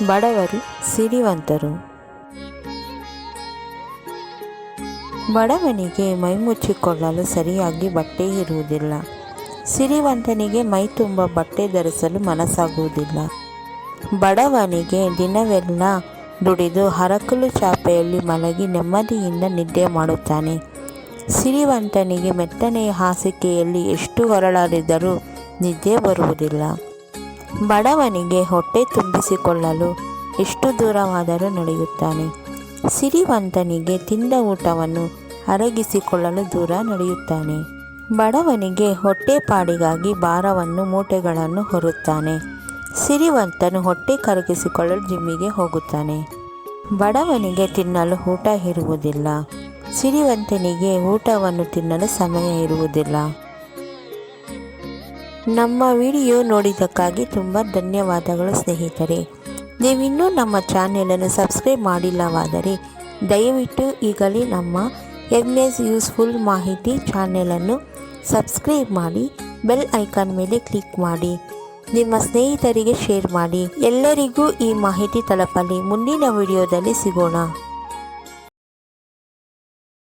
ಬಡವರು ಸಿರಿವಂತರು. ಬಡವನಿಗೆ ಮೈಮುಚ್ಚಿಕೊಳ್ಳಲು ಸರಿಯಾಗಿ ಬಟ್ಟೆ ಇರುವುದಿಲ್ಲ. ಸಿರಿವಂತನಿಗೆ ಮೈ ತುಂಬ ಬಟ್ಟೆ ಧರಿಸಲು ಮನಸ್ಸಾಗುವುದಿಲ್ಲ. ಬಡವನಿಗೆ ದಿನವೆಲ್ಲ ದುಡಿದು ಹರಕಲು ಚಾಪೆಯಲ್ಲಿ ಮಲಗಿ ನೆಮ್ಮದಿಯಿಂದ ನಿದ್ದೆ ಮಾಡುತ್ತಾನೆ. ಸಿರಿವಂತನಿಗೆ ಮೆತ್ತನೆಯ ಹಾಸಿಗೆಯಲ್ಲಿ ಎಷ್ಟು ಹೊರಳಾಡಿದರೂ ನಿದ್ದೆ ಬರುವುದಿಲ್ಲ. ಬಡವನಿಗೆ ಹೊಟ್ಟೆ ತುಂಬಿಸಿಕೊಳ್ಳಲು ಎಷ್ಟು ದೂರವಾದರೂ ನಡೆಯುತ್ತಾನೆ. ಸಿರಿವಂತನಿಗೆ ತಿಂದ ಊಟವನ್ನು ಅರಗಿಸಿಕೊಳ್ಳಲು ದೂರ ನಡೆಯುತ್ತಾನೆ. ಬಡವನಿಗೆ ಹೊಟ್ಟೆಪಾಡಿಗಾಗಿ ಭಾರವನ್ನು ಮೂಟೆಗಳನ್ನು ಹೊರುತ್ತಾನೆ. ಸಿರಿವಂತನು ಹೊಟ್ಟೆ ಕರಗಿಸಿಕೊಳ್ಳಲು ಜಿಮ್ಮಿಗೆ ಹೋಗುತ್ತಾನೆ. ಬಡವನಿಗೆ ತಿನ್ನಲು ಊಟ ಇರುವುದಿಲ್ಲ. ಸಿರಿವಂತನಿಗೆ ಊಟವನ್ನು ತಿನ್ನಲು ಸಮಯ ಇರುವುದಿಲ್ಲ. ನಮ್ಮ ವಿಡಿಯೋ ನೋಡಿದ್ದಕ್ಕಾಗಿ ತುಂಬ ಧನ್ಯವಾದಗಳು ಸ್ನೇಹಿತರೆ. ನೀವಿನ್ನೂ ನಮ್ಮ ಚಾನೆಲನ್ನು ಸಬ್ಸ್ಕ್ರೈಬ್ ಮಾಡಿಲ್ಲವಾದರೆ ದಯವಿಟ್ಟು ಈಗಲೇ ನಮ್ಮ MS ಯೂಸ್ಫುಲ್ ಮಾಹಿತಿ ಚಾನೆಲನ್ನು ಸಬ್ಸ್ಕ್ರೈಬ್ ಮಾಡಿ, ಬೆಲ್ ಐಕಾನ್ ಮೇಲೆ ಕ್ಲಿಕ್ ಮಾಡಿ, ನಿಮ್ಮ ಸ್ನೇಹಿತರಿಗೆ ಶೇರ್ ಮಾಡಿ. ಎಲ್ಲರಿಗೂ ಈ ಮಾಹಿತಿ ತಲುಪಲಿ. ಮುಂದಿನ ವಿಡಿಯೋದಲ್ಲಿ ಸಿಗೋಣ.